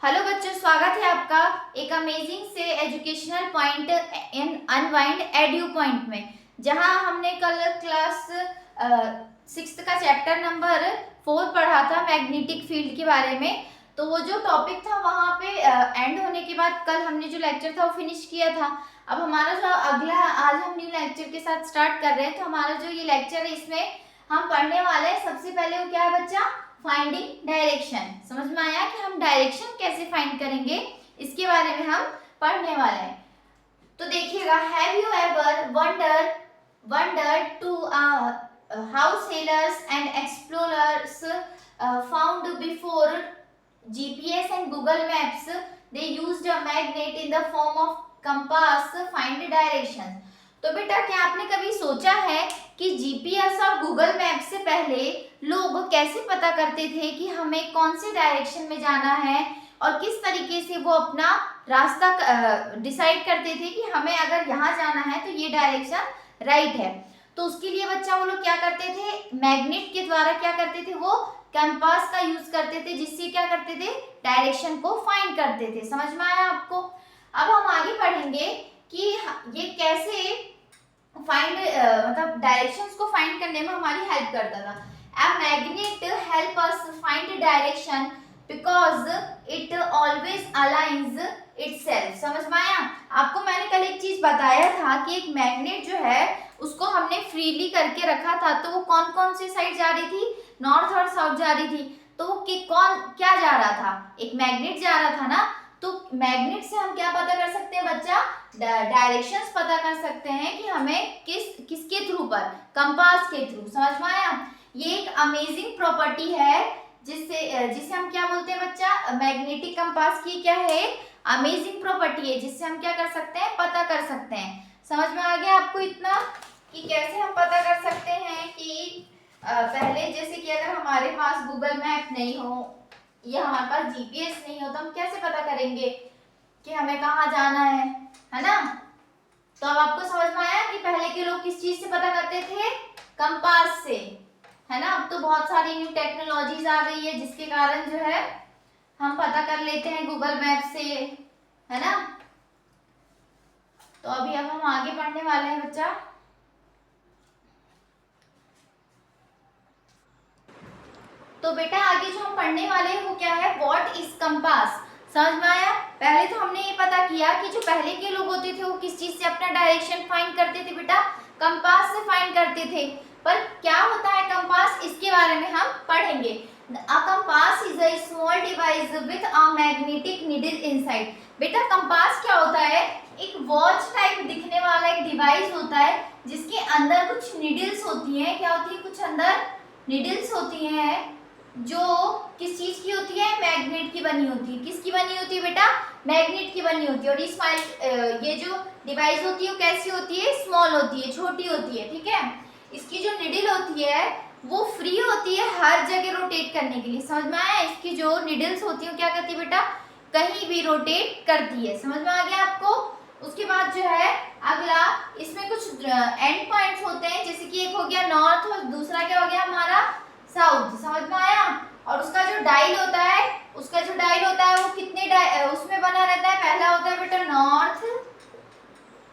Hello बच्चों, स्वागत है आपका एक अमेजिंग से educational point in unwind edu point में, जहां हमने कल क्लास 6 का चैप्टर नंबर 4 पढ़ा था मैग्नेटिक फील्ड के बारे में। तो वो जो टॉपिक था वहां पे एंड होने के बाद कल हमने जो लेक्चर था वो फिनिश किया था। अब हमारा जो अगला आज हम न्यू लेक्चर के साथ स्टार्ट कर रहे हैं। तो हमारा जो ये लेक्चर है इसमें हम पढ़ने वाले हैं। सबसे पहले वो क्या है बच्चा, फाइंडिंग डायरेक्शन। समझ में आया कि हम डायरेक्शन कैसे फाइंड करेंगे, इसके बारे में हम पढ़ने वाले हैं। तो देखिएगा, have you ever wondered to how sailors and explorers found before GPS and Google Maps they used a magnet in the form of compass find directions। तो बेटा, क्या आपने कभी सोचा है कि जीपीएस और गूगल मैप से पहले लोग कैसे पता करते थे कि हमें कौन से डायरेक्शन में जाना है और किस तरीके से वो अपना रास्ता डिसाइड करते थे कि हमें अगर यहाँ जाना है तो ये डायरेक्शन राइट है। तो उसके लिए बच्चा वो लोग क्या करते थे, मैग्नेट के द्वारा क्या करते थे, वो कंपास का यूज करते थे, जिससे क्या करते थे, डायरेक्शन को फाइंड करते थे। समझ में आया आपको? अब हम आगे पढ़ेंगे कि ये कैसे फाइंड मतलब डायरेक्शंस को फाइंड करने में हमारी हेल्प करता था। A magnet help us find direction because it always aligns itself. समझ में आया आपको? मैंने कल एक चीज बताया था कि एक मैग्नेट जो है उसको हमने फ्रीली करके रखा था, तो वो कौन कौन सी साइड जा रही थी, नॉर्थ और साउथ जा रही थी। तो वो कौन क्या जा रहा था, एक मैग्नेट जा रहा था ना। तो मैग्नेट से हम क्या पता कर सकते हैं बच्चा, डायरेक्शंस पता कर सकते हैं कि हमें किसके थ्रू पर, कंपास के थ्रू। समझ में आया? ये एक अमेजिंग प्रॉपर्टी है जिसे हम क्या बोलते हैं बच्चा, मैग्नेटिक कंपास की क्या है, अमेजिंग प्रॉपर्टी है, जिससे हम क्या कर सकते हैं, पता कर सकते हैं। समझ में आ गया आपको इतना कि कैसे हम पता कर सकते हैं कि पहले जैसे कि अगर हमारे पास गूगल मैप नहीं हो या हमारे पास जीपीएस नहीं हो तो हम कैसे पता करेंगे कि हमें कहाँ जाना है ना। तो अब आपको समझ में आया कि पहले के लोग किस चीज से पता करते थे, कंपास से, है ना। अब तो बहुत सारी न्यू टेक्नोलॉजीज आ गई है जिसके कारण जो है हम पता कर लेते हैं गूगल मैप से, है ना। तो अभी अब हम आगे पढ़ने वाले हैं बच्चा। तो बेटा आगे जो हम पढ़ने वाले हैं वो क्या है, व्हाट इज कंपास। समझ में आया? पहले तो हमने ये पता किया कि जो पहले के लोग होते थे वो किस चीज से अपना डायरेक्शन फाइंड करते थे बेटा, कंपास से फाइंड करते थे। पर क्या होता है कंपास, इसके बारे में हम पढ़ेंगे। A compass is a small device with a magnetic needle inside। बेटा कंपास क्या होता है, एक वॉच टाइप दिखने वाला एक डिवाइस होता है जिसके अंदर कुछ निडल्स होती हैं। क्या होती है, कुछ अंदर निडल्स होती हैं जो किस चीज की होती है, मैग्नेट की बनी होती है। किसकी बनी होती है बेटा, मैग्नेट की बनी होती है। और ये जो डिवाइस होती है वो कैसी होती है, स्मॉल होती है, छोटी होती है, ठीक है। इसकी जो निडल होती है वो फ्री होती है हर जगह रोटेट करने के लिए। समझ में आया? इसकी जो निडल्स होती है क्या करती है बेटा, कहीं भी रोटेट करती है। समझ में आ गया आपको? उसके बाद जो है अगला, इसमें कुछ एंड पॉइंट्स होते हैं, जैसे कि एक हो गया नॉर्थ और दूसरा क्या हो गया हमारा साउथ। समझ में आया? और उसका जो डायल होता है वो कितने उसमें बना रहता है। पहला होता है बेटा नॉर्थ,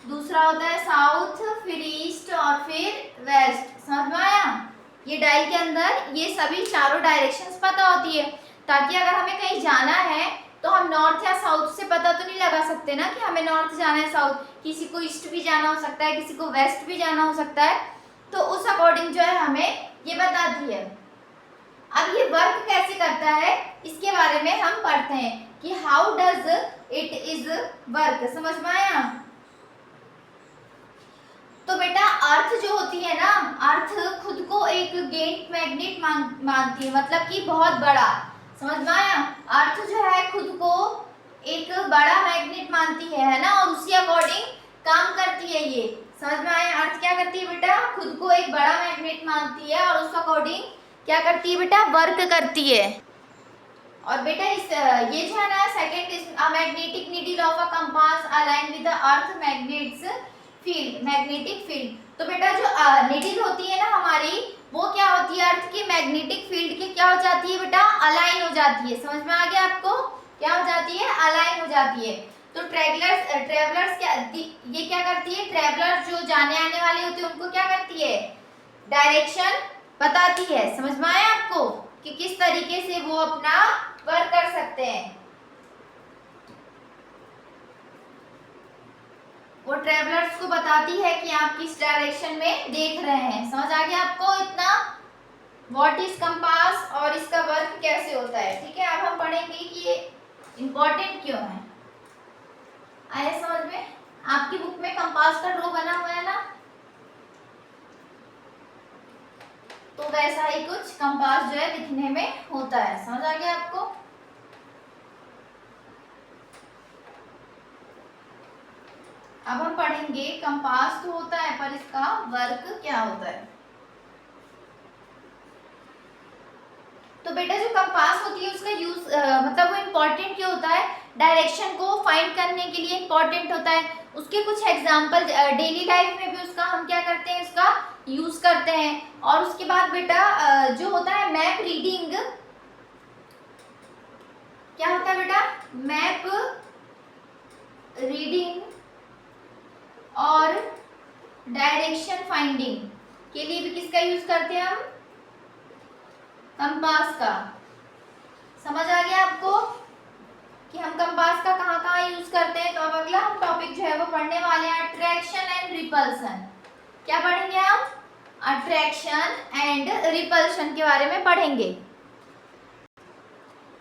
दूसरा होता है साउथ, फिर ईस्ट और फिर वेस्ट। समझ में आया? ये डायल के अंदर ये सभी चारों डायरेक्शंस पता होती है, ताकि अगर हमें कहीं जाना है तो हम नॉर्थ या साउथ से पता तो नहीं लगा सकते ना कि हमें नॉर्थ जाना है, साउथ, किसी को ईस्ट भी जाना हो सकता है, किसी को वेस्ट भी जाना हो सकता है। तो उस अकॉर्डिंग जो है हमें ये बताती है। अब ये वर्क कैसे करता है इसके बारे में हम पढ़ते हैं कि how does it is work. समझ में आया? तो बेटा अर्थ जो होती है ना, अर्थ खुद को एक गेंट मैग्नेट मानती है, मतलब कि बहुत बड़ा। समझ में आया? अर्थ जो है खुद को एक बड़ा मैग्नेट मानती है ना, और उसी अकॉर्डिंग काम करती है ये। समझ में आया? अर्थ क्या करती है बेटा, खुद को एक बड़ा मैग्नेट मानती है और उस अकॉर्डिंग क्या करती है बेटा, वर्क करती है। और बेटा ये जो है ना, second is a magnetic needle of a compass align with the earth magnets field, magnetic field. तो बेटा जो नीडल होती है ना हमारी, वो क्या होती है, अर्थ की मैग्नेटिक फील्ड के क्या हो जाती है बेटा, अलाइन हो जाती है। समझ में आ गया आपको? क्या हो जाती है, अलाइन हो जाती है। तो ट्रेवलर्स क्या, ये क्या करती है, ट्रेवलर्स जो जाने आने वाले होते हैं उनको क्या करती है, डायरेक्शन बताती है। समझ में आया आपको कि किस तरीके से वो अपना वर्क कर सकते हैं। वो ट्रेवलर्स को बताती है कि आप किस डायरेक्शन में देख रहे हैं। समझ आ गया आपको इतना, व्हाट इज कंपास और इसका वर्क कैसे होता है। ठीक है, अब हम पढ़ेंगे कि ये इंपॉर्टेंट क्यों है। आया समझ में, आपकी बुक में कंपास का ड्रॉ बना हुआ है ना, तो वैसा ही कुछ कंपास जो है दिखने में होता है। समझ आ गया आपको। अब हम पढ़ेंगे कंपास तो होता है पर इसका वर्क क्या होता है। तो बेटा जो कंपास होती है उसका यूज मतलब वो इम्पोर्टेंट क्यों होता है, डायरेक्शन को फाइंड करने के लिए इम्पोर्टेंट होता है। उसके कुछ एग्जांपल डेली लाइफ में भी उसका हम क्या करते हैं, उसका यूज करते हैं। और उसके बाद बेटा जो होता है मैप रीडिंग, क्या होता है बेटा, मैप रीडिंग और डायरेक्शन फाइंडिंग के लिए भी किसका यूज करते हैं हम, कंपास का। समझ आ गया आपको कि हम कंपास का कहाँ कहाँ यूज करते हैं। तो अब अगला हम टॉपिक जो है वो पढ़ने वाले हैं, अट्रैक्शन एंड रिपल्सन। क्या पढ़ेंगे हम, अट्रैक्शन एंड रिपल्शन के बारे में पढ़ेंगे।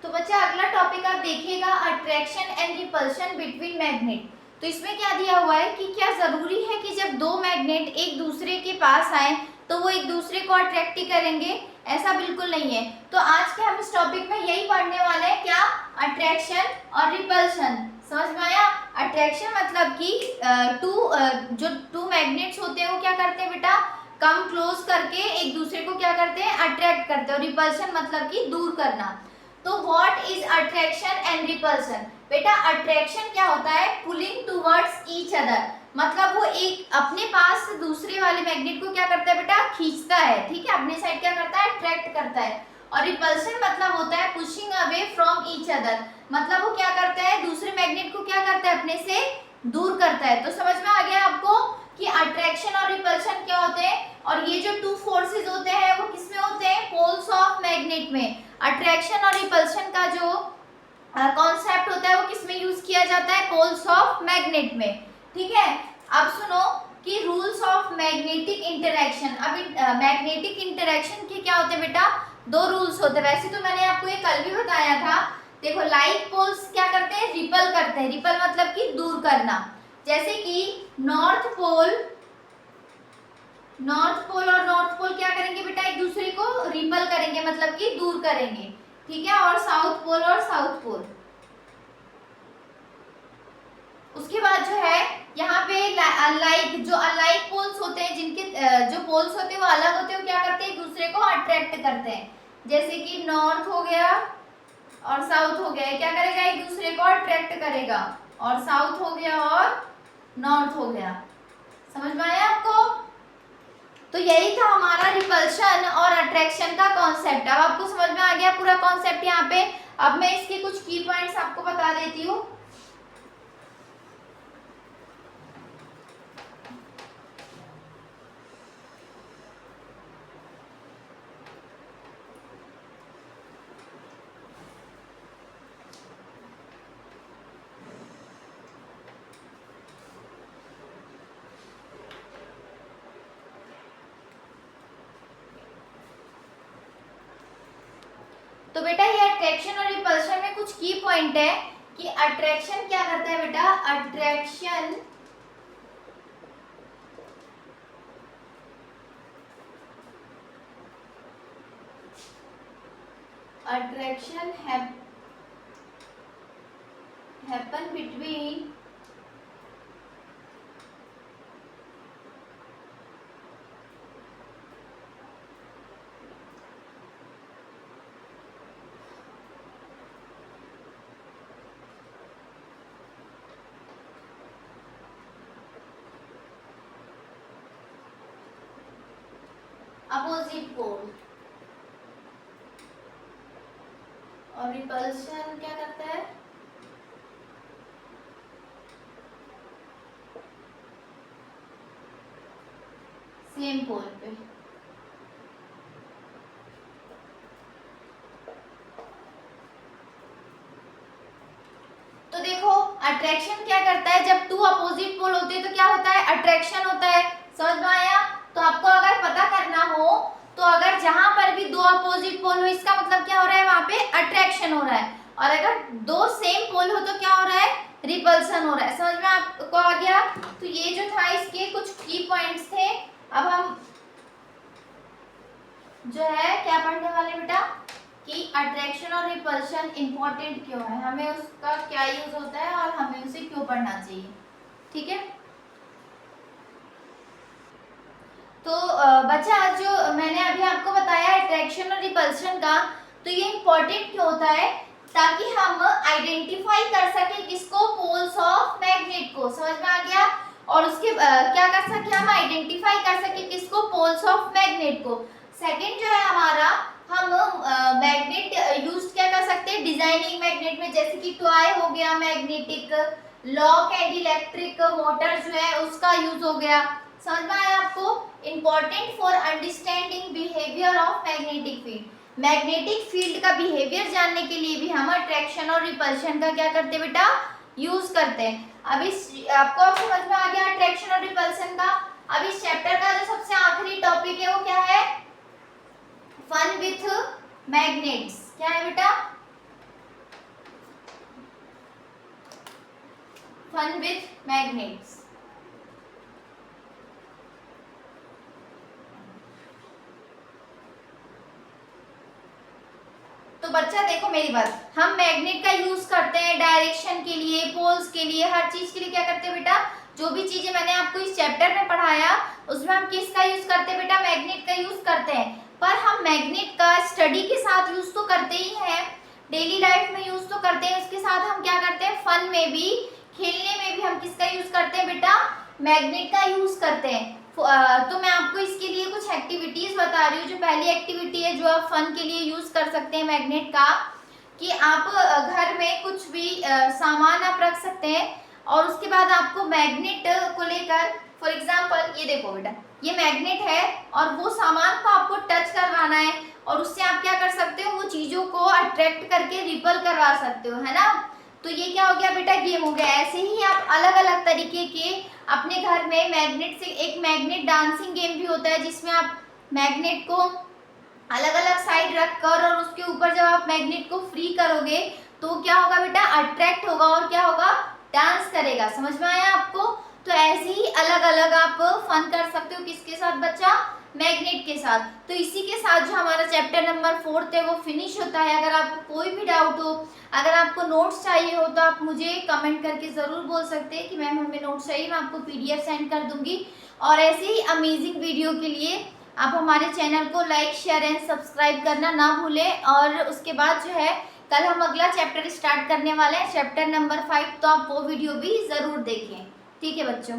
तो बच्चा अगला टॉपिक आप देखिएगा, attraction and repulsion between magnet. तो इसमें क्या दिया हुआ है कि क्या जरूरी है कि जब दो मैग्नेट एक दूसरे के पास आए तो वो एक दूसरे को अट्रैक्ट ही करेंगे, ऐसा बिल्कुल नहीं है। तो आज के हम इस टॉपिक में यही पढ़ने वाले हैं, क्या, अट्रैक्शन और रिपल्शन। समझ में आया। अट्रैक्शन मतलब कि जो टू मैग्नेट्स होते हैं वो क्या करते हैं बेटा, कम क्लोज करके एक दूसरे को क्या करते हैं, अट्रैक्ट करते हैं। और रिपल्शन मतलब कि दूर करना। तो what is attraction and repulsion, बेटा अट्रैक्शन क्या होता है, पुलिंग टुवर्ड्स ईच अदर, मतलब वो एक अपने पास दूसरे वाले मैग्नेट को क्या करता है बेटा, खींचता है। ठीक है, अपने साइड क्या करता है, अट्रैक्ट करता है। और रिपल्शन मतलब होता है pushing away from each other, मतलब वो क्या करता है, दूसरे मैग्नेट को क्या करता है, अपने से दूर करता है। तो समझ में आ गया आपको कि अट्रैक्शन और रिपल्शन क्या होते हैं। और ये जो टू फोर्सेस होते हैं वो किसमें होते हैं, पोल्स ऑफ मैग्नेट में। अट्रैक्शन और रिपल्शन का जो कॉन्सेप्ट होता है वो किसमें यूज किया जाता है, पोल्स ऑफ मैग्नेट में। ठीक है, अब सुनो कि रूल्स ऑफ मैग्नेटिक इंटरेक्शन। अब मैग्नेटिक इंटरेक्शन के क्या होते हैं बेटा, दो रूल्स होते हैं। वैसे तो मैंने आपको ये कल भी बताया था। देखो लाइक पोल्स क्या करते हैं, रिपल करते हैं। रिपल मतलब कि दूर करना। जैसे कि नॉर्थ पोल और नॉर्थ पोल क्या करेंगे बेटा, एक दूसरे को रिपल करेंगे, मतलब कि दूर करेंगे। ठीक है, और साउथ पोल और साउथ पोल। उसके बाद जो है यहाँ पे जो अनलाइक पोल्स होते हैं, जिनके जो पोल्स होते हैं वो अलग होते हैं, वो क्या करते हैं, एक दूसरे को अट्रैक्ट करते हैं। जैसे कि नॉर्थ हो गया और साउथ हो गया, क्या करेगा, एक दूसरे को अट्रैक्ट करेगा। और साउथ हो गया और नॉर्थ हो गया। समझ में आया आपको। तो यही था हमारा रिपल्शन और अट्रैक्शन का कॉन्सेप्ट। अब आपको समझ में आ गया पूरा कॉन्सेप्ट यहाँ पे। अब मैं इसके कुछ की पॉइंट्स आपको बता देती हूँ। तो बेटा ये अट्रैक्शन और रिपल्शन में कुछ की पॉइंट है कि अट्रैक्शन क्या करता है बेटा, attraction happen between opposite pole. और रिपल्शन क्या करता है, सेम पोल पे। तो देखो अट्रैक्शन क्या करता है, जब टू अपोजिट पोल होते हैं तो क्या होता है, अट्रैक्शन होता है। समझ में आया? तो आपको अगर पता करना हो तो अगर जहां पर भी दो अपोजिट पोल हो इसका मतलब क्या हो रहा है, वहां पे अट्रैक्शन हो रहा है, और अगर दो सेम पोल हो तो क्या हो रहा है, रिपल्सन हो रहा है। समझ में आपको आ गया? तो ये जो था इसके कुछ की पॉइंट्स थे। अब हम जो है क्या पढ़ने वाले बेटा कि अट्रैक्शन और रिपल्शन इंपॉर्टेंट क्यों है, हमें उसका क्या यूज होता है और हमें उसे क्यों पढ़ना चाहिए। ठीक है, तो बच्चा जो मैंने अभी आपको बताया अट्रैक्शन और रिपल्शन का, तो ये इंपॉर्टेंट क्यों होता है, ताकि हम आइडेंटिफाई कर सके किसको, पोल्स ऑफ मैग्नेट को। समझ में आ गया? और उसके क्या कर सके, हम आइडेंटिफाई कर सके किसको, पोल्स ऑफ मैग्नेट को। सेकंड जो है हमारा, हम मैग्नेट यूज क्या कर सकते हैं डिजाइनिंग मैग्नेट में, जैसे कि टॉय हो गया, magnetic lock and electric motor जो है उसका यूज हो गया। समझ में आया आपको? Important for understanding behaviour of magnetic field, magnetic field का बिहेवियर जानने के लिए भी हम अट्रैक्शन और रिपल्शन का क्या करते हैं बेटा, यूज करते हैं। अब इस आपको अब समझ में आ गया अट्रैक्शन और रिपल्शन का। अब इस चैप्टर का जो सबसे आखिरी टॉपिक है वो क्या है, फन विथ मैग्नेट्स। क्या है बेटा, फन विथ मैग्नेट्स। तो बच्चा देखो मेरी बात, हम मैग्नेट का यूज करते हैं डायरेक्शन के लिए, पोल्स के लिए, हर चीज के लिए क्या करते हैं बेटा, जो भी चीजें मैंने आपको इस चैप्टर में पढ़ाया उसमें हम किसका यूज करते हैं बेटा, मैग्नेट का यूज करते हैं। पर हम मैग्नेट का स्टडी के साथ यूज तो करते ही हैं, डेली लाइफ में यूज तो करते हैं, उसके साथ हम क्या करते हैं, फन में भी, खेलने में भी हम किसका यूज करते हैं बेटा, मैग्नेट का यूज करते हैं। तो मैं आपको इसके लिए कुछ एक्टिविटीज बता रही हूँ। जो पहली एक्टिविटी है जो आप फन के लिए यूज कर सकते हैं मैग्नेट का, कि आप घर में कुछ भी सामान आप रख सकते हैं और उसके बाद आपको मैग्नेट को लेकर, फॉर एग्जांपल ये देखो बेटा, ये मैग्नेट है और वो सामान को आपको टच करवाना है और उससे आप क्या कर सकते हो, वो चीजों को अट्रैक्ट करके रिपल करवा सकते हो, है ना। तो ये क्या हो गया बेटा, गेम हो गया। ऐसे ही आप अलग अलग तरीके के अपने घर में मैग्नेट से, एक मैग्नेट डांसिंग गेम भी होता है जिसमें आप मैग्नेट को अलग अलग साइड रखकर और उसके ऊपर जब आप मैग्नेट को फ्री करोगे तो क्या होगा बेटा, अट्रैक्ट होगा और क्या होगा, डांस करेगा। समझ में आया आपको? तो ऐसे ही अलग अलग आप फन कर सकते हो, किसके साथ बच्चा, मैग्नेट के साथ। तो इसी के साथ जो हमारा चैप्टर नंबर 4 है वो फिनिश होता है। अगर आपको कोई भी डाउट हो, अगर आपको नोट्स चाहिए हो तो आप मुझे कमेंट करके ज़रूर बोल सकते हैं कि मैम हमें नोट्स चाहिए, मैं आपको PDF सेंड कर दूंगी। और ऐसे ही अमेजिंग वीडियो के लिए आप हमारे चैनल को लाइक, शेयर एंड सब्सक्राइब करना ना भूलें। और उसके बाद जो है कल हम अगला चैप्टर स्टार्ट करने वाले हैं, चैप्टर नंबर 5, तो आप वो वीडियो भी ज़रूर देखें। ठीक है बच्चों।